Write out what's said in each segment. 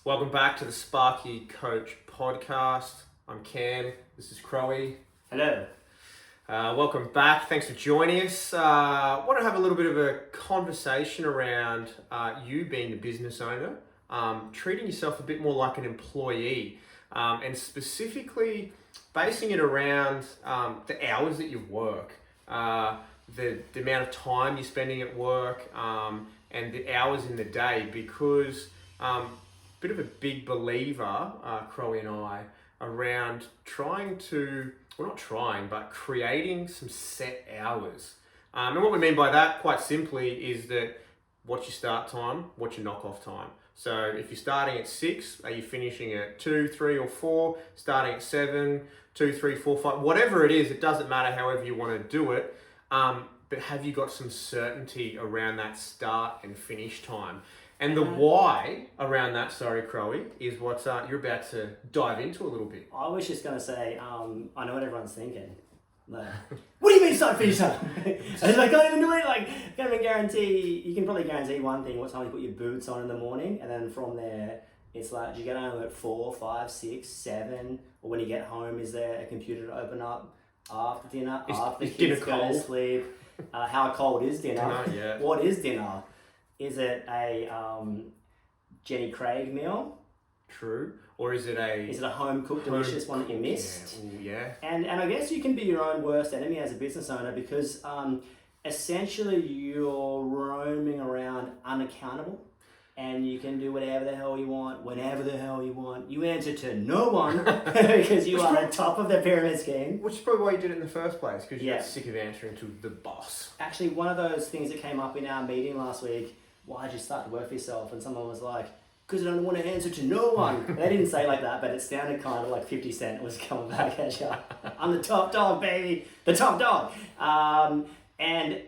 Welcome back to the Sparky Coach podcast. I'm Cam. This is Crowie. Hello. Welcome back. Thanks for joining us. I want to have a little bit of a conversation around you being a business owner, treating yourself a bit more like an employee, and specifically basing it around the hours that you work, the amount of time you're spending at work, and the hours in the day, because bit of a big believer, Crowie and I, around creating some set hours. And what we mean by that, quite simply, is that what's your start time, what's your knock-off time. So if you're starting at 6, are you finishing at 2, 3 or 4, starting at 7, 2, 3, 4, 5, whatever it is, it doesn't matter however you want to do it. But have you got some certainty around that start and finish time? And the why around that, Crowie, is what you're about to dive into a little bit. I was just going to say, I know what everyone's thinking. Like, what do you mean start finish time? I can't even do it. Can't even guarantee. You can probably guarantee one thing: what time you put your boots on in the morning, and then from there, it's like, do you get home at 4, 5, 6, 7, or when you get home, is there a computer to open up after dinner? After the kids go to sleep? How cold is dinner? Yeah. What is dinner? Is it a Jenny Craig meal? True. Or is it a home cooked delicious one that you missed? Yeah. And I guess you can be your own worst enemy as a business owner, because essentially you're roaming around unaccountable, and you can do whatever the hell you want, whenever the hell you want. You answer to no one because you are on top of the pyramid scheme. Which is probably why you did it in the first place, because you got sick of answering to the boss. Actually, one of those things that came up in our meeting last week, why did you start to work for yourself? And someone was like, because I don't want to answer to no one. They didn't say it like that, but it sounded kind of like 50 Cent was coming back at you. I'm the top dog, baby. The top dog. And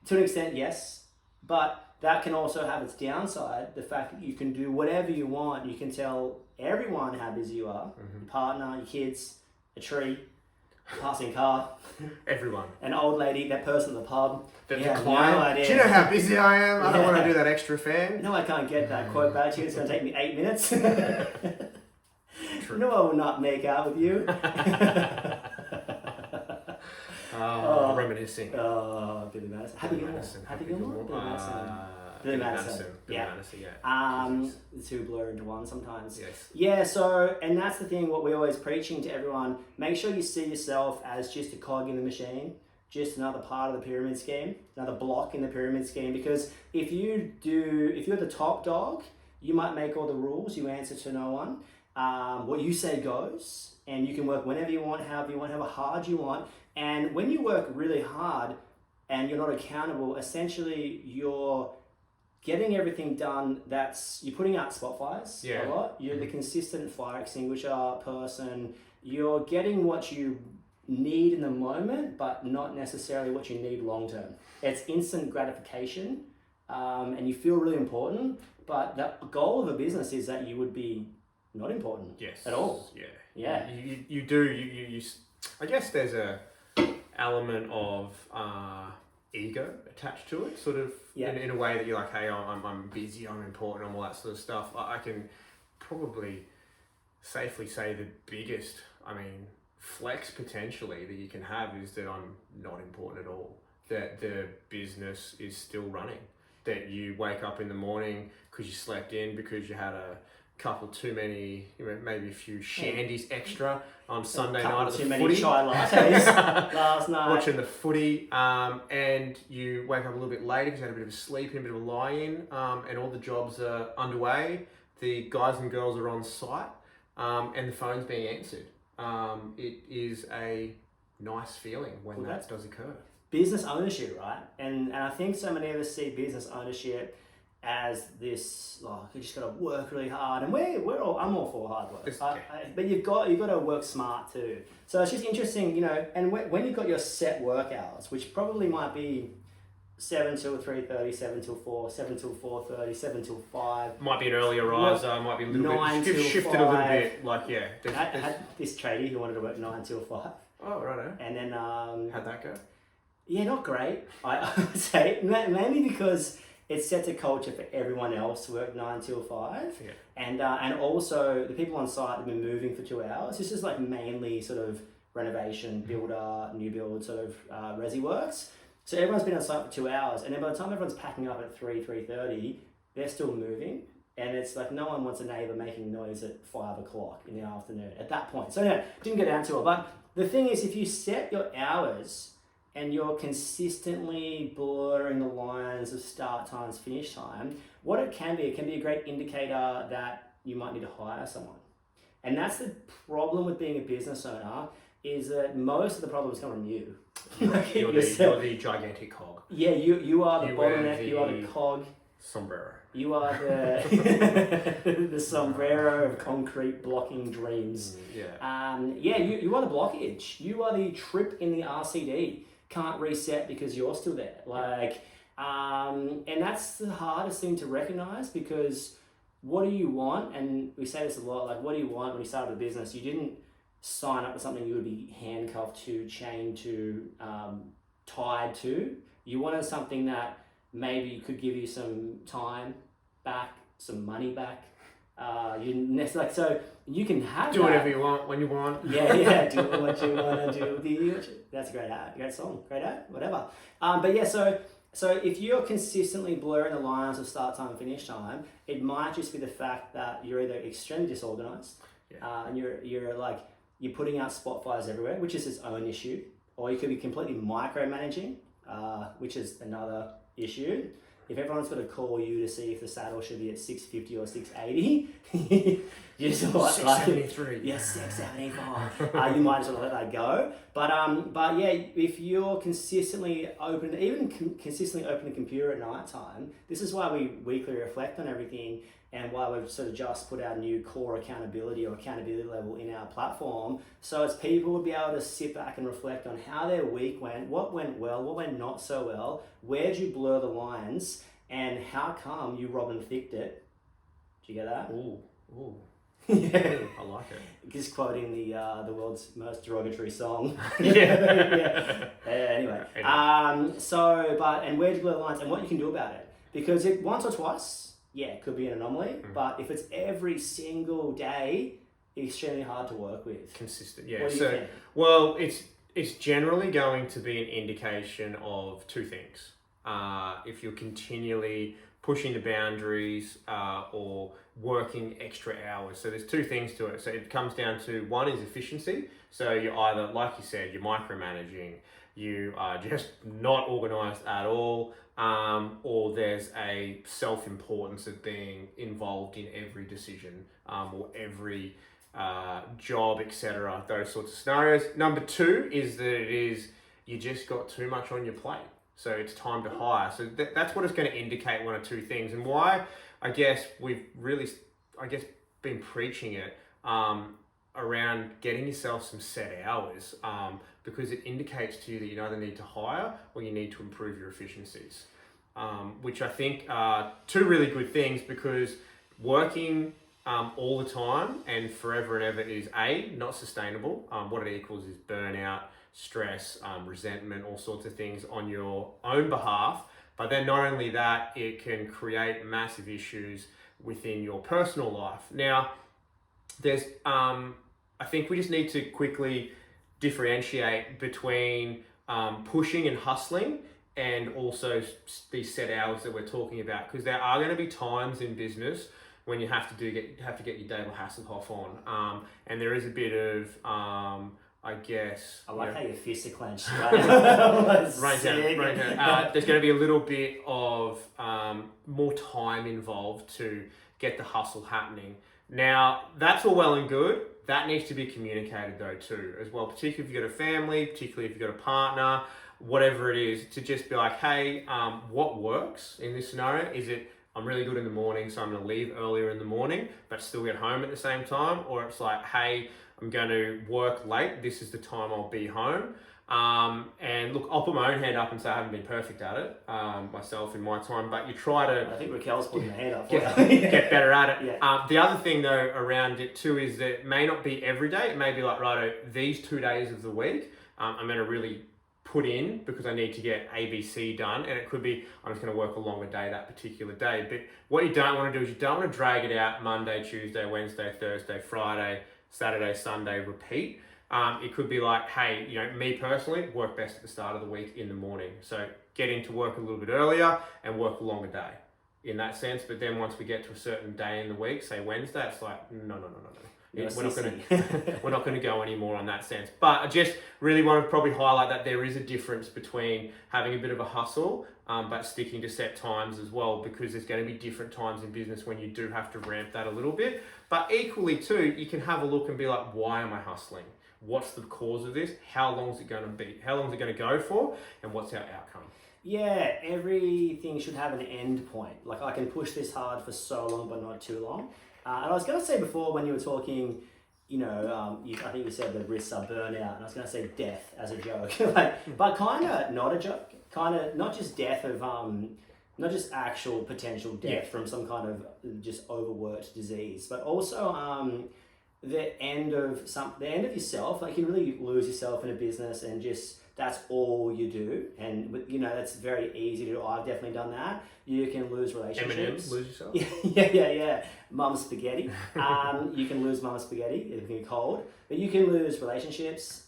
to an extent, yes. But that can also have its downside. The fact that you can do whatever you want. You can tell everyone how busy you are. Your partner, your kids, a tree, a passing car. Everyone. An old lady, that person at the pub. The client. No idea. Do you know how busy I am? I don't want to do that extra fan. No, I can't get that quote back to you. It's going to take me 8 minutes. True. No, I will not make out with you. Reminiscing. Billy Madison. Happy Gilmore? Billy Madison. Yeah. The two blur into one sometimes. Yes. Yeah, so, and that's the thing, what we're always preaching to everyone, make sure you see yourself as just a cog in the machine, just another part of the pyramid scheme, another block in the pyramid scheme, because if you're the top dog, you might make all the rules, you answer to no one. What you say goes, and you can work whenever you want, however you want, however hard you want. And when you work really hard and you're not accountable, essentially you're getting everything done. You're putting out spot fires a lot. You're the consistent fire extinguisher person. You're getting what you need in the moment, but not necessarily what you need long term. It's instant gratification, and you feel really important, but the goal of a business is that you would be not important at all. Yeah. You do. I guess there's a element of ego attached to it, sort of in a way that you're like, hey, I'm busy, I'm important, and all that sort of stuff. I can probably safely say the biggest, flex potentially that you can have is that I'm not important at all. That the business is still running. That you wake up in the morning because you slept in, because you had a couple too many, maybe a few shandies extra on Sunday night at the footy. Too many chai lattes last night. Watching the footy, and you wake up a little bit later because you had a bit of a sleep in, a bit of a lie-in, and all the jobs are underway. The guys and girls are on site, and the phone's being answered. It is a nice feeling when that does occur. Business ownership, right? And I think so many of us see business ownership as this, you just got to work really hard, and I'm all for hard work, but you've got to work smart too. So it's just interesting, and when you've got your set work hours, which probably might be 7 till 3:30, 7 till 4, 7 till 4:30, 7 till 5. Might be an earlier riser, might be a little bit shifted 5. A little bit, I had this tradie who wanted to work 9 till 5. Oh, righto. And then how'd that go? Yeah, not great. I would say mainly because it sets a culture for everyone else to work 9 till 5. Yeah. And also the people on site have been moving for 2 hours. This is like mainly sort of renovation, builder, new build sort of resi works. So everyone's been on site for 2 hours, and then by the time everyone's packing up at 3:30, they're still moving. And it's like no one wants a neighbour making noise at 5 o'clock in the afternoon at that point. So no, didn't get down to it. But the thing is, if you set your hours and you're consistently blurring the lines of start times, finish time, what it can be a great indicator that you might need to hire someone. And that's the problem with being a business owner, is that most of the problems come from you. You're the gigantic cog. Yeah, you are the bottleneck, you are the cog. Sombrero. You are the the sombrero of concrete blocking dreams. You are the blockage. You are the trip in the RCD. Can't reset because you're still there. And that's the hardest thing to recognize, because what do you want? And we say this a lot, like, what do you want when you started a business? You didn't sign up with something you would be handcuffed to, chained to, tied to. You wanted something that maybe could give you some time back, some money back. So you can have do whatever you want when you want. Yeah, do what you want to do. That's a great ad, great song, great ad, whatever. So if you're consistently blurring the lines of start time and finish time, it might just be the fact that you're either extremely disorganized, and you're putting out spot fires everywhere, which is its own issue, or you could be completely micromanaging, which is another issue. If everyone's got to call you to see if the saddle should be at 650 or 680, you just 673. Yeah, 675. You might just want to let that go. But yeah, if you're consistently open, consistently open the computer at night time, this is why we weekly reflect on everything, and why we've sort of just put our new core accountability level in our platform. So as people will be able to sit back and reflect on how their week went, what went well, what went not so well, where'd you blur the lines, and how come you Robin Thicke'd it. Did you get that? Ooh. Yeah. I like it. Just quoting the world's most derogatory song. Yeah. Anyway. And where'd you blur the lines, and what you can do about it. Because once or twice, it could be an anomaly, but if it's every single day, it's extremely hard to work with. Consistent, yeah. So, well, it's generally going to be an indication of two things. If you're continually pushing the boundaries or working extra hours. So there's two things to it. So it comes down to, one is efficiency. So you're either, like you said, you're micromanaging, you are just not organized at all, or there's a self-importance of being involved in every decision or every job, etc. Those sorts of scenarios. Number two is that you just got too much on your plate. So it's time to hire. So that's what it's going to indicate, one or two things. And why, I guess, we've really, been preaching it around getting yourself some set hours, because it indicates to you that you either need to hire or you need to improve your efficiencies, which I think are two really good things, because working all the time and forever and ever is not sustainable. What it equals is burnout, stress, resentment, all sorts of things on your own behalf. But then not only that, it can create massive issues within your personal life. Now, there's, I think we just need to quickly differentiate between pushing and hustling, and also these set hours that we're talking about, because there are going to be times in business when you have to get your David Hasselhoff on, and there is a bit of I guess. I like how your fists are clenched. Right? Rain down. There's going to be a little bit of more time involved to get the hustle happening. Now, that's all well and good. That needs to be communicated though too, as well, particularly if you've got a family, particularly if you've got a partner, whatever it is, to just be like, hey, what works in this scenario? Is it, I'm really good in the morning, so I'm going to leave earlier in the morning, but still get home at the same time? Or it's like, hey, I'm going to work late, this is the time I'll be home. And look, I'll put my own hand up and say I haven't been perfect at it myself in my time, but you try to... I think Raquel's putting her hand up. Get better at it. Yeah. The other thing though around it too is that it may not be every day. It may be like, righto, these 2 days of the week, I'm going to really put in because I need to get ABC done, and it could be I'm just going to work a longer day that particular day. But what you don't want to do is you don't want to drag it out Monday, Tuesday, Wednesday, Thursday, Friday, Saturday, Sunday, repeat. It could be like, hey, me personally, work best at the start of the week in the morning. So get into work a little bit earlier and work a longer day in that sense. But then once we get to a certain day in the week, say Wednesday, it's like, no. We're not going to go anymore on that sense. But I just really want to probably highlight that there is a difference between having a bit of a hustle, but sticking to set times as well, because there's going to be different times in business when you do have to ramp that a little bit. But equally too, you can have a look and be like, why am I hustling? What's the cause of this? How long is it going to be? How long is it going to go for? And what's our outcome? Yeah, everything should have an end point. Like, I can push this hard for so long, but not too long. And I was going to say before, when you were talking, I think you said the risks are burnout, and I was going to say death as a joke, but kind of not a joke, kind of not just death of, not just actual potential death from some kind of just overworked disease, but also the end of yourself. Like, you can really lose yourself in a business and just that's all you do, and that's very easy to do. I've definitely done that. You can lose relationships. M&M, lose yourself. Yeah. Mum spaghetti. You can lose mum spaghetti. It can be cold, but you can lose relationships.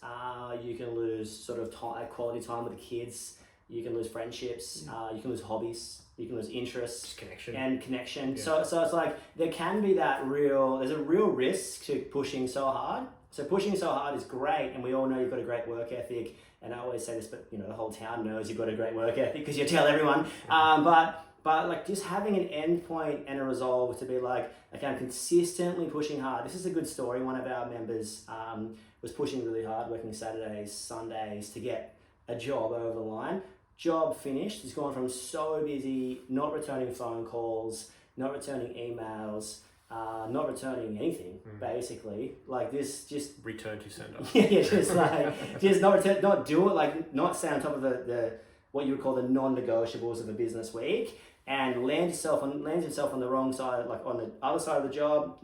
You can lose sort of quality time with the kids. You can lose friendships. You can lose hobbies. You can lose interests. Connection. Yeah. So it's like there's a real risk to pushing so hard. So pushing so hard is great, and we all know you've got a great work ethic. And I always say this, but the whole town knows you've got a great work ethic because you tell everyone. But like just having an end point and a resolve to be like, okay, I'm consistently pushing hard. This is a good story. One of our members was pushing really hard, working Saturdays, Sundays to get a job over the line. Job finished. He's gone from so busy, not returning phone calls, not returning emails, not returning anything, basically. Like this, just return to sender. just not do it. Like not stay on top of the what you would call the non-negotiables of a business week, and lands himself on the wrong side, like on the other side of the job,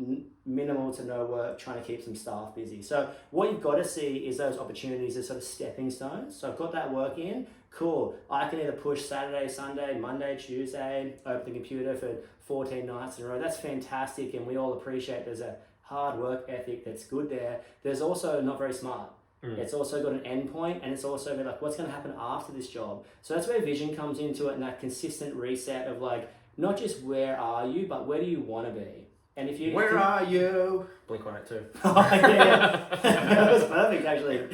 minimal to no work, trying to keep some staff busy. So what you've got to see is those opportunities as sort of stepping stones. So I've got that work in, cool. I can either push Saturday, Sunday, Monday, Tuesday, open the computer for 14 nights in a row. That's fantastic, and we all appreciate there's a hard work ethic that's good there. There's also not very smart. It's also got an end point, and it's also like, what's going to happen after this job? So that's where vision comes into it, and that consistent reset of like, not just where are you, but where do you want to be? And if you are you? Blink-182. Oh, yeah. That was perfect, actually.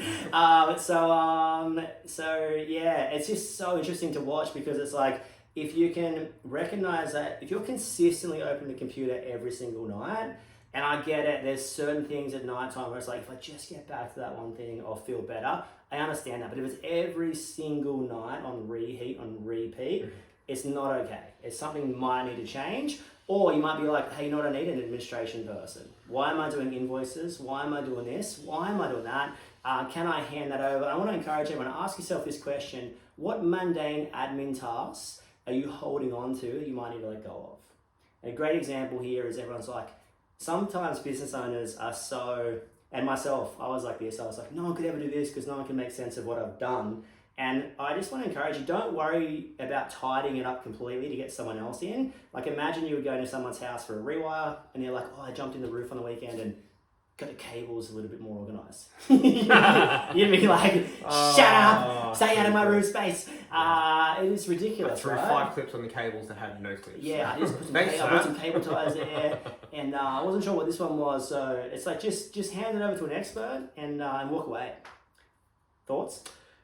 So yeah, it's just so interesting to watch, because it's like, if you can recognize that, if you're consistently opening the computer every single night, and I get it, there's certain things at night time where it's like, if I just get back to that one thing, I'll feel better. I understand that. But if it's every single night on repeat, it's not okay. It's something might need to change. Or you might be like, hey, I need an administration person. Why am I doing invoices? Why am I doing this? Why am I doing that? Can I hand that over? I want to encourage everyone to ask yourself this question: what mundane admin tasks are you holding on to that you might need to let go of? And a great example here is everyone's like, sometimes business owners are so, and myself, I was like this, I was like, no one could ever do this because no one can make sense of what I've done. And I just want to encourage you, don't worry about tidying it up completely to get someone else in. Like, imagine you would go into someone's house for a rewire and they're like, oh, I jumped in the roof on the weekend and got the cables a little bit more organised. You'd be like, shut up, stay out of my roof space. It is ridiculous, I threw 5 clips on the cables that had no clips. Yeah, I just put some cable ties there, and I wasn't sure what this one was, so it's like, just hand it over to an expert and walk away. Thoughts?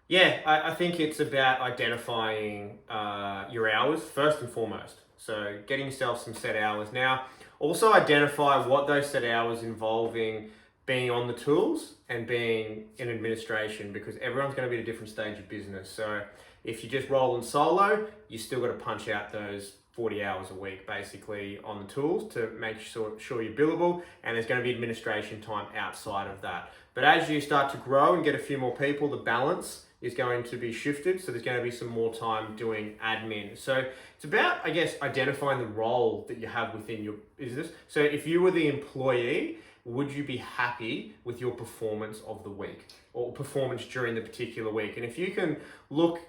Yeah, I think it's about identifying your hours first and foremost. So getting yourself some set hours. Now, also identify what those set hours involving being on the tools and being in administration, because everyone's going to be at a different stage of business. So if you just roll in solo, you still got to punch out those 40 hours a week basically on the tools to make sure you're billable, and there's going to be administration time outside of that. But as you start to grow and get a few more people, the balance is going to be shifted, so there's going to be some more time doing admin. So it's about, I guess, identifying the role that you have within your business. So if you were the employee, would you be happy with your performance of the week or performance during the particular week? And if you can look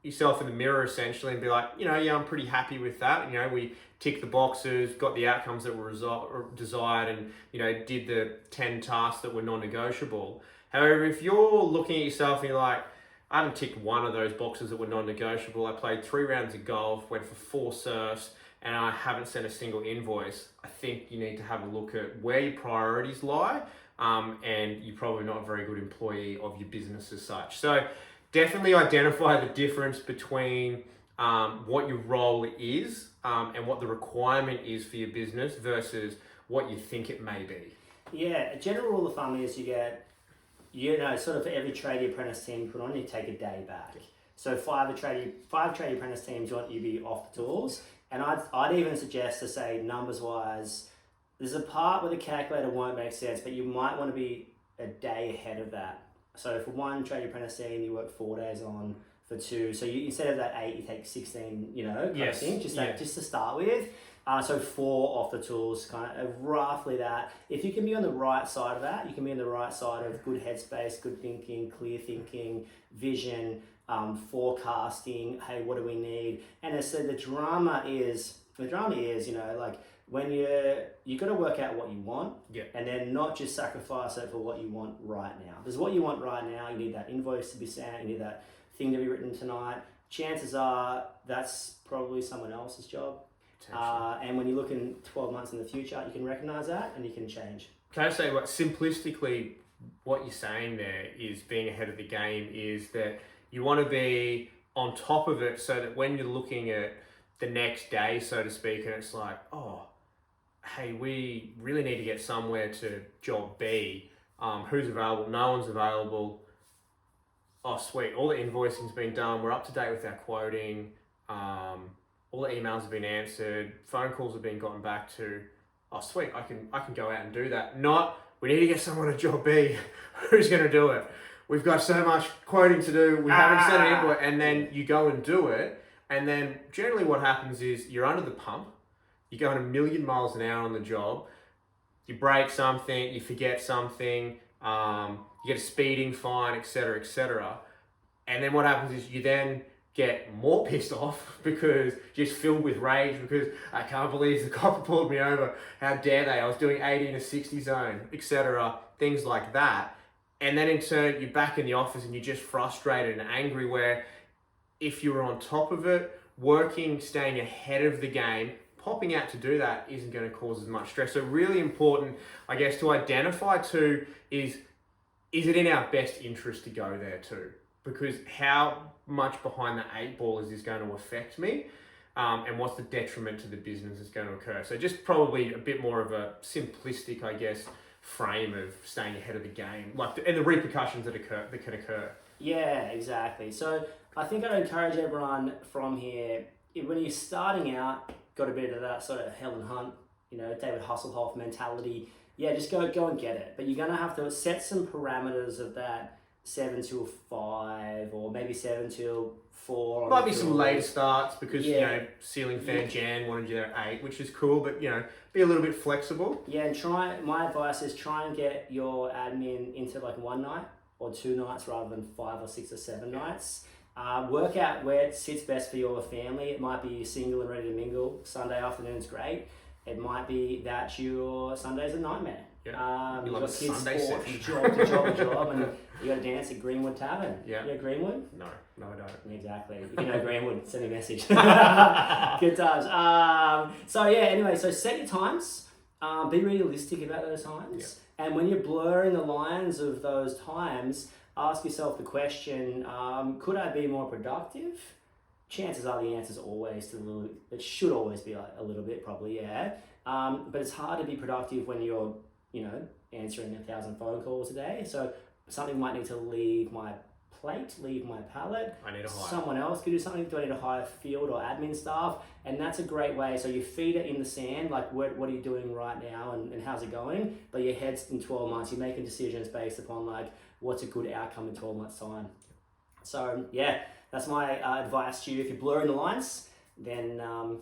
yourself in the mirror essentially and be like, yeah, I'm pretty happy with that. We ticked the boxes, got the outcomes that were desired, and did the 10 tasks that were non-negotiable. However, if you're looking at yourself and you're like, I haven't ticked one of those boxes that were non-negotiable. I played 3 rounds of golf, went for 4 surfs, and I haven't sent a single invoice. I think you need to have a look at where your priorities lie, and you're probably not a very good employee of your business as such. So definitely identify the difference between what your role is and what the requirement is for your business versus what you think it may be. Yeah, a general rule of thumb is you get, sort of for every tradie apprentice team you put on, you take a day back. So 5 tradie apprentice teams, you want you to be off the tools. And I'd even suggest to say, numbers-wise, there's a part where the calculator won't make sense, but you might want to be a day ahead of that. So for 1 tradie apprentice team, you work 4 days on. For 2, so you, instead of that 8, you take 16, kind of thing, just to start with. So 4 off the tools, kind of roughly that. If you can be on the right side of that, you can be on the right side of good headspace, good thinking, clear thinking, vision, forecasting. Hey, what do we need? And so the drama is, like when you got to work out what you want, and then not just sacrifice it for what you want right now. Because what you want right now, you need that invoice to be sent, you need that thing to be written tonight. Chances are that's probably someone else's job. And when you look in 12 months in the future, you can recognize that and you can change. Can I say simplistically, what you're saying there is being ahead of the game is that you want to be on top of it so that when you're looking at the next day, so to speak, and it's like, oh, hey, we really need to get somewhere to job B. Who's available? No one's available. Oh, sweet. All the invoicing's been done. We're up to date with our quoting. All the emails have been answered. Phone calls have been gotten back to. Oh, sweet. I can go out and do that. Not, we need to get someone to job B. Who's going to do it? We've got so much quoting to do. We haven't sent an invoice. And then you go and do it. And then generally what happens is you're under the pump. You're going 1,000,000 miles an hour on the job. You break something. You forget something. You get a speeding fine, etc., etc. And then what happens is you then get more pissed off because you're just filled with rage because I can't believe the copper pulled me over. How dare they? I was doing 80 in a 60 zone, etc. Things like that. And then in turn, you're back in the office and you're just frustrated and angry where if you were on top of it, working, staying ahead of the game, popping out to do that isn't going to cause as much stress. So really important, I guess, to identify too is it in our best interest to go there too? Because how much behind the 8 ball is this going to affect me? And what's the detriment to the business that's going to occur? So just probably a bit more of a simplistic, I guess, frame of staying ahead of the game, and the repercussions that can occur. Yeah, exactly. So I think I'd encourage everyone from here, when you're starting out, got a bit of that sort of Helen Hunt, David Hasselhoff mentality. Yeah, just go and get it. But you're going to have to set some parameters of that 7 till 5 or maybe 7 till 4. Might be some late starts because, ceiling fan Jan wanted you there at 8, which is cool, but, be a little bit flexible. Yeah, and my advice is try and get your admin into like 1 night or 2 nights rather than 5 or 6 or 7 nights. Work out where it sits best for your family. It might be single and ready to mingle. Sunday afternoon's great. It might be that your Sunday's a nightmare. Yeah. You've got kids Sunday sport, session. job, and you got to dance at Greenwood Tavern. Yeah. You know Greenwood? No, I don't. Exactly. If you know Greenwood, send me a message. Good times. So set your times. Be realistic about those times. Yeah. And when you're blurring the lines of those times, ask yourself the question, could I be more productive? Chances are the answer is always it should always be like a little bit, probably, yeah. But it's hard to be productive when you're, answering 1,000 phone calls a day. So something might need to leave my plate, leave my pallet. I need to hire. Someone else could do something. Do I need to hire field or admin staff? And that's a great way. So you feed it in the sand, like what are you doing right now and how's it going? But your head's in 12 months, you're making decisions based upon like what's a good outcome in 12 months time. So yeah, that's my advice to you. If you're blurring the lines, then have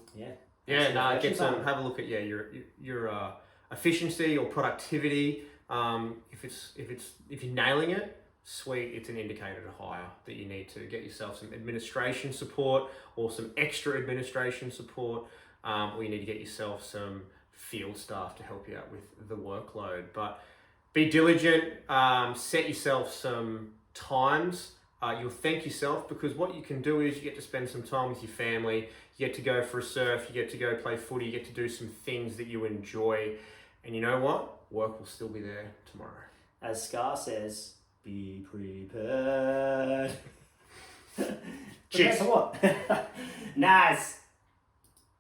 a look at your efficiency or productivity, if you're nailing it, sweet, it's an indicator to hire that you need to get yourself some administration support or some extra administration support, or you need to get yourself some field staff to help you out with the workload. But be diligent, set yourself some times. You'll thank yourself, because what you can do is you get to spend some time with your family, you get to go for a surf, you get to go play footy, you get to do some things that you enjoy. And you know what? Work will still be there tomorrow. As Scar says, be prepared. Cheers. What? Nice.